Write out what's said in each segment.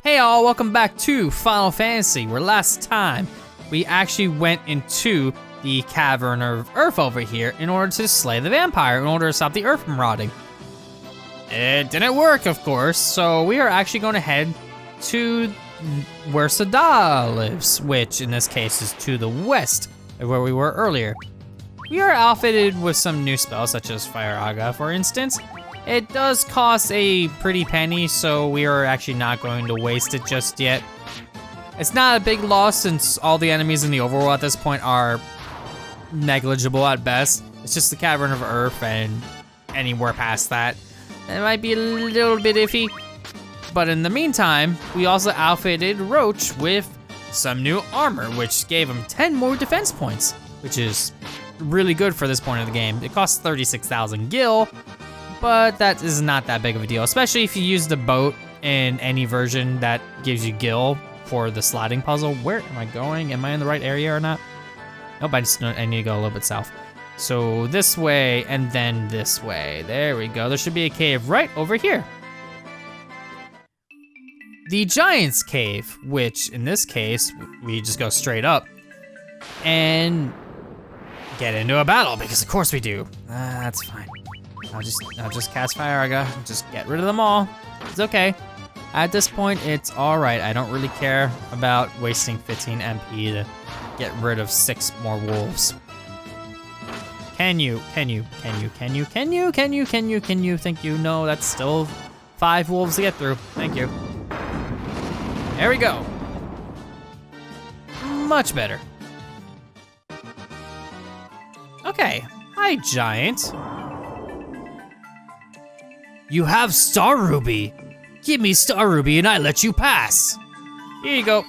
Hey all, welcome back to Final Fantasy, where last time we actually went into the Cavern of Earth over here in order to slay the vampire, in order to stop the earth from rotting. It didn't work, of course, so we are actually going to head to where Sada lives, which in this case is to the west of where we were earlier. We are outfitted with some new spells, such as Fire Aga, for instance. It does cost a pretty penny, so we are actually not going to waste it just yet. It's not a big loss since all the enemies in the overworld at this point are negligible at best. It's just the Cavern of Earth and anywhere past that. It might be a little bit iffy. But in the meantime, we also outfitted Roach with some new armor, which gave him 10 more defense points, which is really good for this point of the game. It costs 36,000 gil, but that is not that big of a deal, especially if you use the boat in any version that gives you gil for the sliding puzzle. Where am I going? Am I in the right area or not? Nope, I need to go a little bit south. So this way and then this way. There we go. There should be a cave right over here. The Giant's Cave, which in this case, we just go straight up and get into a battle, because of course we do. That's fine. I'll just cast Fire Aga, just get rid of them all. It's okay. At this point, it's all right. I don't really care about wasting 15 MP to get rid of 6 more wolves. Can you? Thank you. No, that's still 5 wolves to get through. Thank you. There we go. Much better. Okay. Hi, Giant. You have Star Ruby. Give me Star Ruby and I let you pass. Here you go.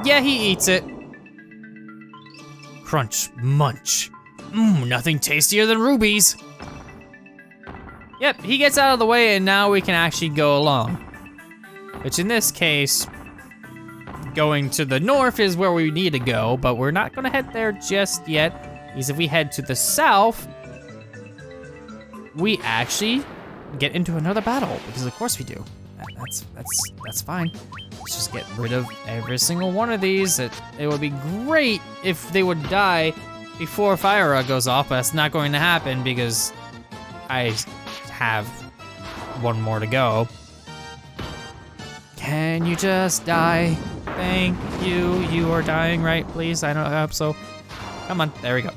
Yeah, he eats it. Crunch, munch. Nothing tastier than rubies. Yep, he gets out of the way and now we can actually go along. Which in this case, going to the north is where we need to go, but we're not gonna head there just yet, because if we head to the south, we actually get into another battle, because of course we do. That's fine. Let's just get rid of every single one of these. It would be great if they would die before Fire Aga goes off, but that's not going to happen because I have one more to go. Can you just die? Thank you. You are dying, right? Please, I hope so. Come on, there we go.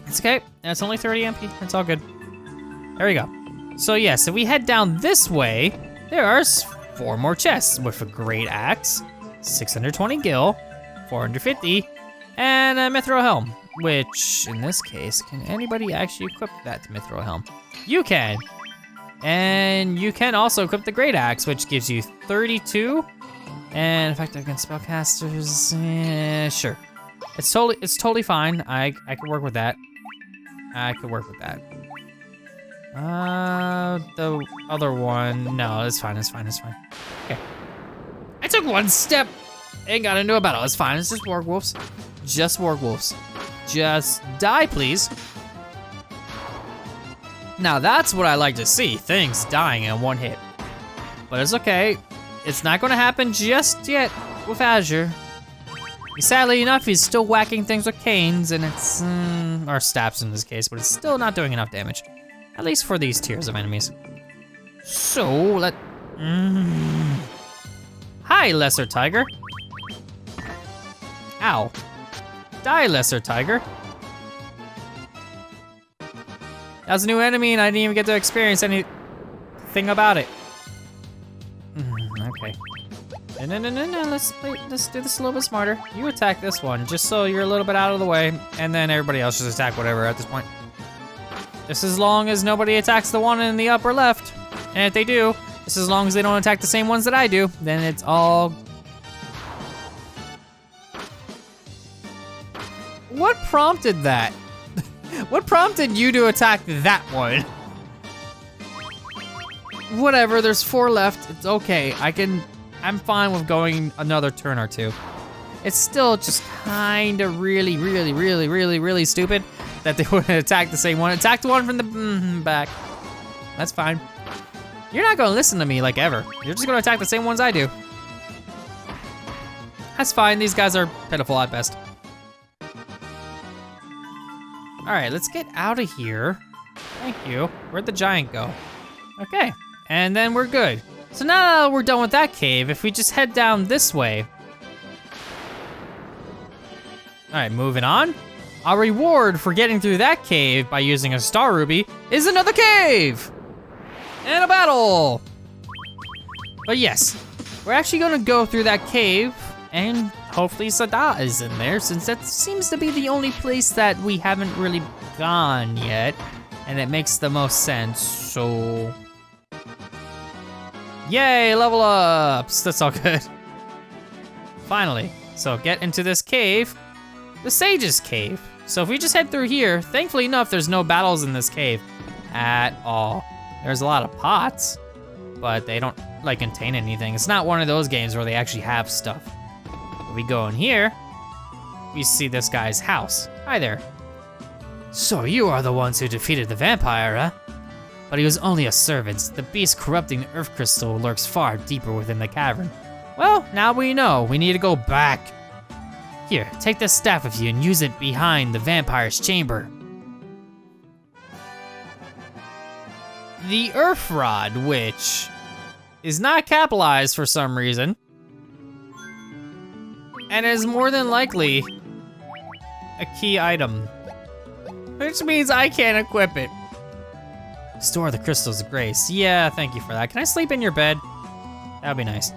It's okay, it's only 30 MP, it's all good. There we go. So yes, if we head down this way, there are 4 more chests with a great axe, 620 gil, 450, and a mithril helm, which in this case, can anybody actually equip that mithril helm? You can. And you can also equip the great axe, which gives you 32, and effective against spellcasters, sure. It's totally fine. I could work with that. The other one, no, it's fine. Okay. I took one step and got into a battle. It's fine, it's just wargwolves. Just die, please. Now that's what I like to see, things dying in one hit. But it's okay, it's not gonna happen just yet with Azure. Sadly enough, he's still whacking things with canes, and it's, or staffs in this case, but it's still not doing enough damage. At least for these tiers of enemies. So, Hi, Lesser Tiger. Ow. Die, Lesser Tiger. That was a new enemy, and I didn't even get to experience anything about it. Okay. No, let's do this a little bit smarter. You attack this one, just so you're a little bit out of the way, and then everybody else just attack whatever at this point. Just as long as nobody attacks the one in the upper left. And if they do, just as long as they don't attack the same ones that I do, then it's all... What prompted that? What prompted you to attack that one? Whatever, there's 4 left, it's okay. I'm fine with going another turn or 2. It's still just kinda really stupid that they wouldn't attack the same one. Attack the one from the back. That's fine. You're not gonna listen to me like ever. You're just gonna attack the same ones I do. That's fine, these guys are pitiful at best. All right, let's get out of here. Thank you. Where'd the giant go? Okay, and then we're good. So now that we're done with that cave, if we just head down this way. All right, moving on. Our reward for getting through that cave by using a star ruby is another cave and a battle. But yes, we're actually gonna go through that cave and hopefully Sada is in there since that seems to be the only place that we haven't really gone yet. And it makes the most sense, so. Yay, level ups, that's all good. Finally, so get into this cave, the Sage's Cave. So if we just head through here, thankfully enough, there's no battles in this cave at all. There's a lot of pots, but they don't like contain anything. It's not one of those games where they actually have stuff. If we go in here, we see this guy's house. Hi there. So you are the ones who defeated the vampire, huh? But he was only a servant. The beast corrupting the earth crystal lurks far deeper within the cavern. Well, now we know. We need to go back. Here, take this staff with you and use it behind the vampire's chamber. The earth rod, which is not capitalized for some reason, and is more than likely a key item, which means I can't equip it. Store the crystals of grace. Yeah, thank you for that. Can I sleep in your bed? That'd be nice.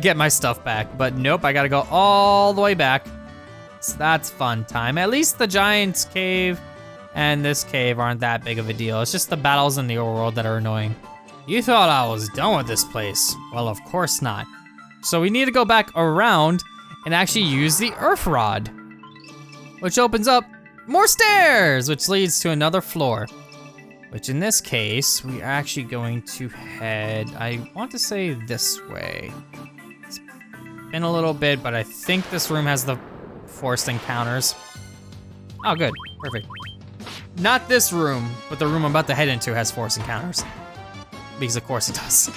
Get my stuff back, but nope, I gotta go all the way back. So that's fun time. At least the giant's cave and this cave aren't that big of a deal. It's just the battles in the overworld that are annoying. You thought I was done with this place. Well, of course not. So we need to go back around and actually use the earth rod, which opens up more stairs, which leads to another floor. Which in this case, we're actually going to head, I want to say this way. It's been a little bit, but I think this room has the forced encounters. Oh, good, perfect. Not this room, but the room I'm about to head into has forced encounters. Because of course it does.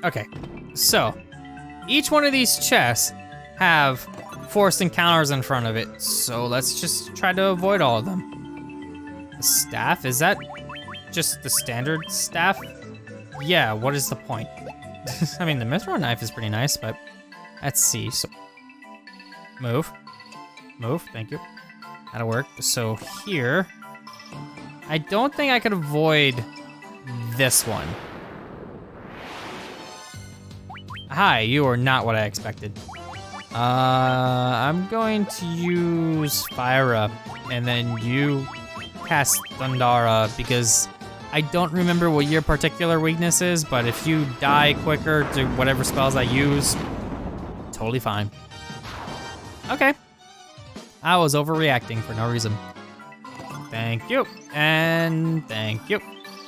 Okay, so each one of these chests have forced encounters in front of it, so let's just try to avoid all of them. The staff, is that just the standard staff? Yeah, what is the point? I mean, the mithril knife is pretty nice, but let's see. So, move, thank you. That'll work. So here, I don't think I could avoid this one. Hi, you are not what I expected. I'm going to use Fyra, and then you cast Thundara, because I don't remember what your particular weakness is, but if you die quicker to whatever spells I use, totally fine. Okay. I was overreacting for no reason. Thank you, and thank you.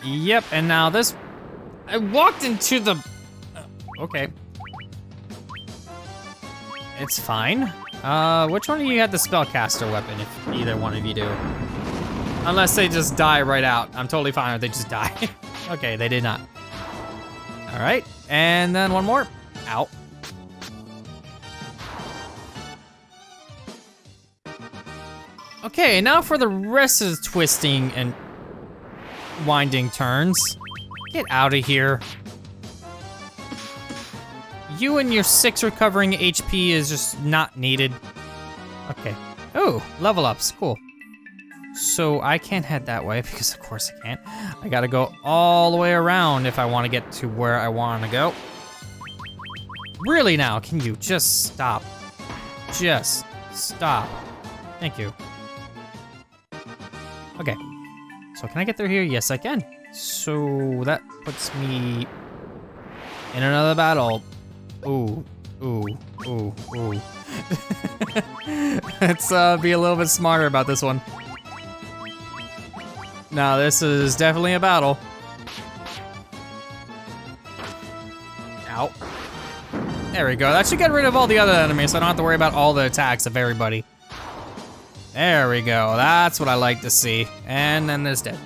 Yep, and now this, I walked into the, okay. It's fine. Which one of you had the spellcaster weapon, if either one of you do? Unless they just die right out. I'm totally fine if they just die. Okay, they did not. All right, and then one more. Ow. Okay, now for the rest of the twisting and winding turns. Get out of here. You and your 6 recovering HP is just not needed. Okay. Oh, level ups, cool. So I can't head that way because of course I can't. I gotta go all the way around if I wanna get to where I wanna go. Really now, can you just stop? Just stop. Thank you. Okay, so can I get through here? Yes, I can. So that puts me in another battle. Ooh, ooh, ooh, ooh. Let's be a little bit smarter about this one. Now this is definitely a battle. Ow. There we go. That should get rid of all the other enemies, so I don't have to worry about all the attacks of everybody. There we go. That's what I like to see. And then there's dead.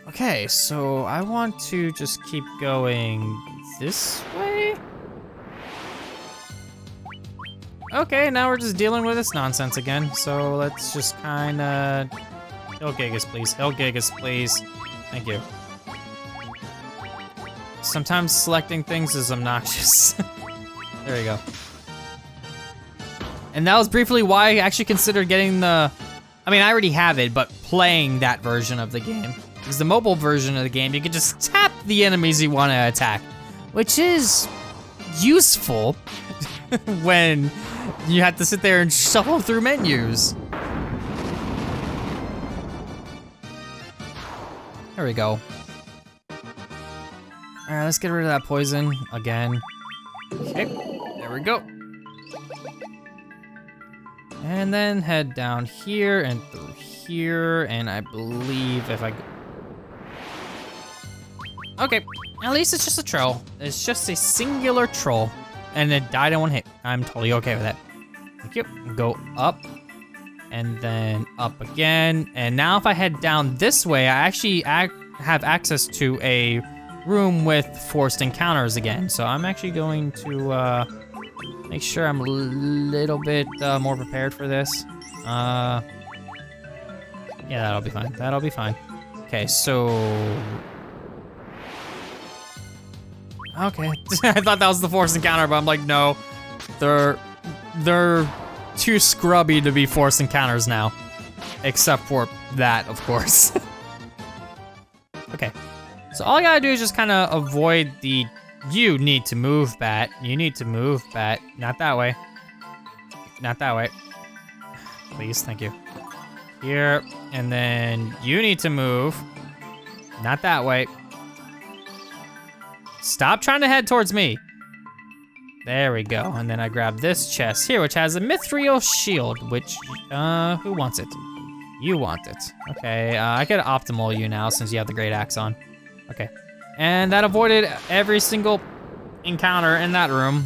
Okay, so I want to just keep going this way. Okay, now we're just dealing with this nonsense again. So let's just kind of... Hill Gigas, please. Hill Gigas, please. Thank you. Sometimes selecting things is obnoxious. There you go. And that was briefly why I actually considered getting the... I mean, I already have it, but playing that version of the game. Because the mobile version of the game, you can just tap the enemies you want to attack. Which is useful when you have to sit there and shuffle through menus. There we go. All right, let's get rid of that poison again. Okay, there we go. And then head down here and through here, and I believe if I... Okay, at least it's just a troll. It's just a singular troll, and it died in one hit. I'm totally okay with that. Thank you. Go up, and then up again. And now if I head down this way, I actually have access to a room with forced encounters again. So I'm actually going to make sure I'm a little bit more prepared for this. Yeah, that'll be fine. That'll be fine. Okay, so... Okay, I thought that was the forced encounter, but I'm like, no. They're too scrubby to be forced encounters now. Except for that, of course. Okay, so all I gotta do is just kind of avoid the... You need to move, bat. You need to move, bat. Not that way. Not that way. Please, thank you. Here, and then you need to move. Not that way. Stop trying to head towards me. There we go. And then I grab this chest here, which has a mithril shield, which, who wants it? You want it. Okay, I could optimal you now since you have the great axe on. Okay. And that avoided every single encounter in that room.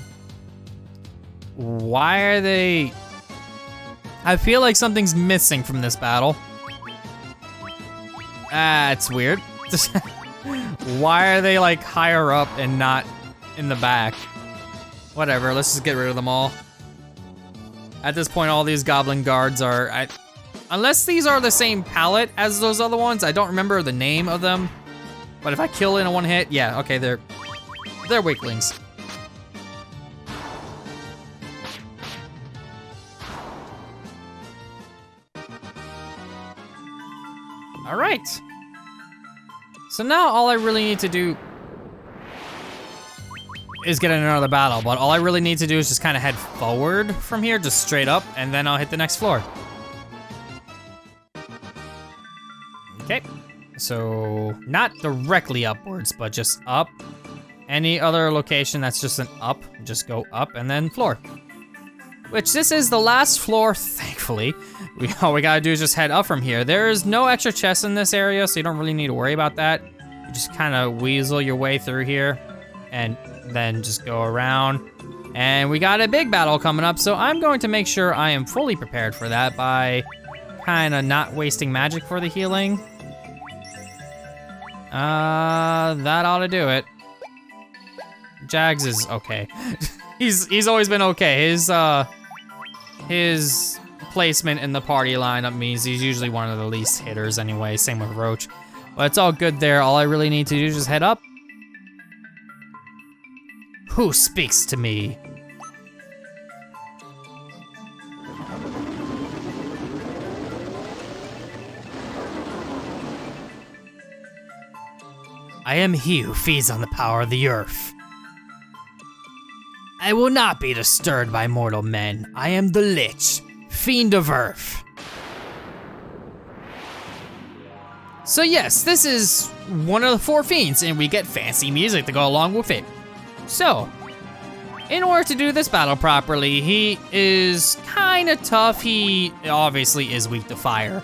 Why are they... I feel like something's missing from this battle. That's weird. Why are they like higher up and not in the back? Whatever, let's just get rid of them all. At this point, all these goblin guards are... Unless these are the same palette as those other ones, I don't remember the name of them. But if I kill in a one hit, yeah, okay, they're weaklings. All right. So now all I really need to do is get in another battle, but all I really need to do is just kind of head forward from here, just straight up, and then I'll hit the next floor. Okay, so not directly upwards, but just up. Any other location that's just an up, just go up and then floor. Which this is the last floor, thankfully. All we gotta do is just head up from here. There is no extra chests in this area, so you don't really need to worry about that. You just kind of weasel your way through here and then just go around. And we got a big battle coming up, so I'm going to make sure I am fully prepared for that by kind of not wasting magic for the healing. That ought to do it. Jags is okay. He's always been okay. His placement in the party lineup means he's usually one of the least hitters anyway, same with Roach. But it's all good there. All I really need to do is just head up. Who speaks to me? I am he who feeds on the power of the earth. I will not be disturbed by mortal men. I am the Lich, fiend of earth. So yes, this is one of the 4 fiends, and we get fancy music to go along with it. So, in order to do this battle properly, he is kinda tough. He obviously is weak to fire.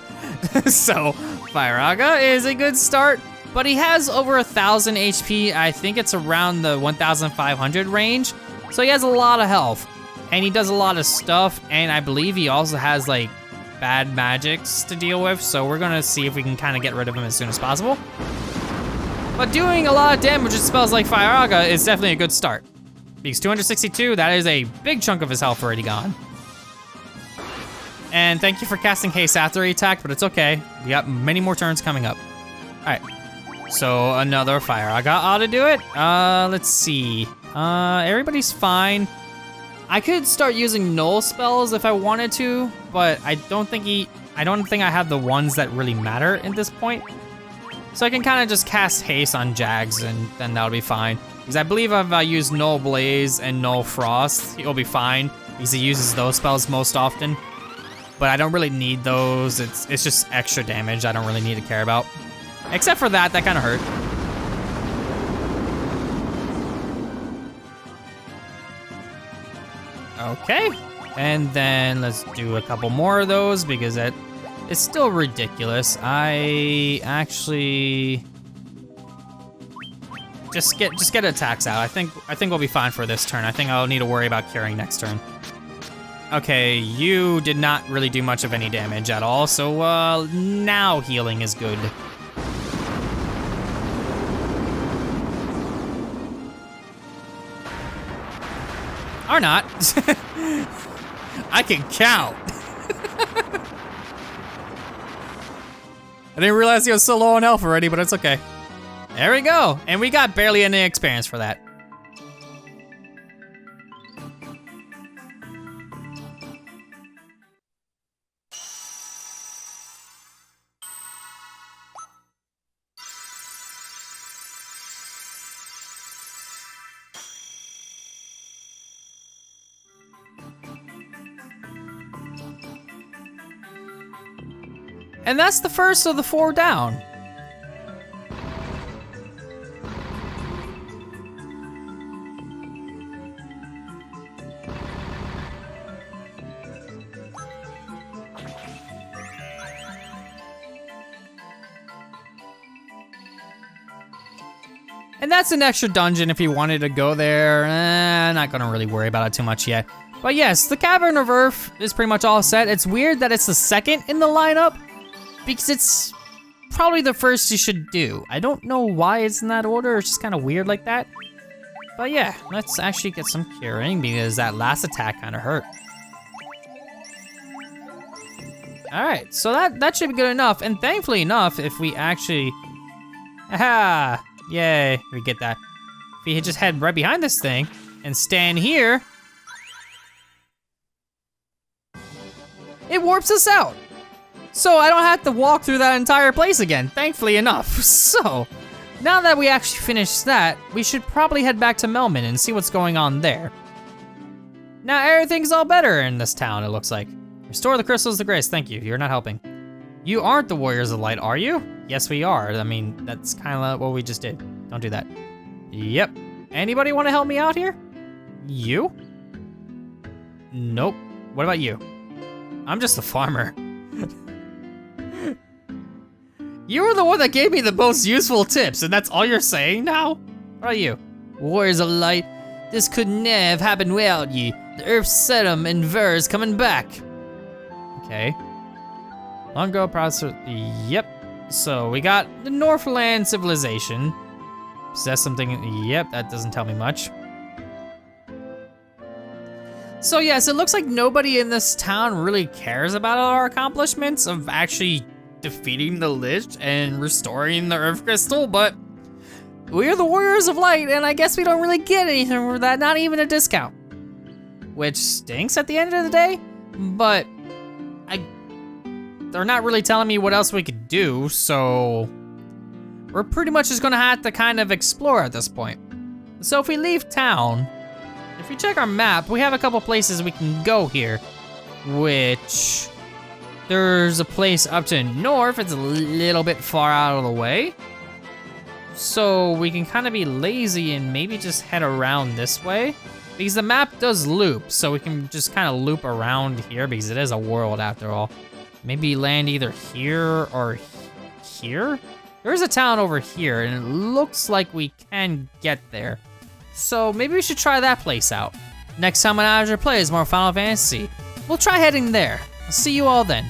So, Fire Aga is a good start, but he has over 1,000 HP. I think it's around the 1,500 range. So he has a lot of health. and he does a lot of stuff, and I believe he also has like bad magics to deal with, so we're gonna see if we can kind of get rid of him as soon as possible. But doing a lot of damage with spells like Firaga is definitely a good start. Because 262, that is a big chunk of his health already gone. And thank you for casting haste after he attacked, but it's okay. We got many more turns coming up. All right, so another Firaga ought to do it. Let's see. Everybody's fine. I could start using null spells if I wanted to, but I don't think I have the ones that really matter at this point. So I can kind of just cast haste on Jags and then that'll be fine. Because I believe if I use Null Blaze and Null Frost, he'll be fine because he uses those spells most often. But I don't really need those. It's just extra damage I don't really need to care about. Except for that kind of hurt. Okay, and then let's do a couple more of those because it's still ridiculous. I actually just get attacks out. I think we'll be fine for this turn. I think I'll need to worry about curing next turn. Okay, you did not really do much of any damage at all, so now healing is good. Or not. I can count. I didn't realize he was so low on health already, but it's okay. There we go. And we got barely any experience for that. And that's the first of the 4 down. And that's an extra dungeon if you wanted to go there. Not gonna really worry about it too much yet. But yes, the Cavern of Earth is pretty much all set. It's weird that it's the second in the lineup, because it's probably the first you should do. I don't know why it's in that order, it's just kind of weird like that. But yeah, let's actually get some curing because that last attack kind of hurt. All right, so that should be good enough. And thankfully enough, if we actually, aha, yay, we get that. If we just head right behind this thing and stand here, it warps us out. So I don't have to walk through that entire place again, thankfully enough. So, now that we actually finished that, we should probably head back to Melman and see what's going on there. Now everything's all better in this town, it looks like. Restore the crystals to grace, thank you, you're not helping. You aren't the Warriors of Light, are you? Yes, we are. I mean, that's kind of what we just did. Don't do that. Yep. Anybody want to help me out here? You? Nope. What about you? I'm just a farmer. You were the one that gave me the most useful tips, and that's all you're saying now? What about you? Warriors of Light, this could never have happened without you. The Earth Sedum and Ver is coming back. Okay. Long ago, processor, yep. So we got the Northland civilization. Possess something, yep, that doesn't tell me much. So yes, it looks like nobody in this town really cares about our accomplishments of actually defeating the Lich and restoring the Earth Crystal, but we're the Warriors of Light, and I guess we don't really get anything for that, not even a discount. Which stinks at the end of the day, but they're not really telling me what else we could do, so we're pretty much just gonna have to kind of explore at this point. So if we leave town, if we check our map, we have a couple places we can go here, which there's a place up to the north. It's a little bit far out of the way. So we can kind of be lazy and maybe just head around this way. Because the map does loop, so we can just kind of loop around here because it is a world after all. Maybe land either here or here? There's a town over here and it looks like we can get there. So maybe we should try that place out. Next time on Azure Plays more Final Fantasy, we'll try heading there. I'll see you all then.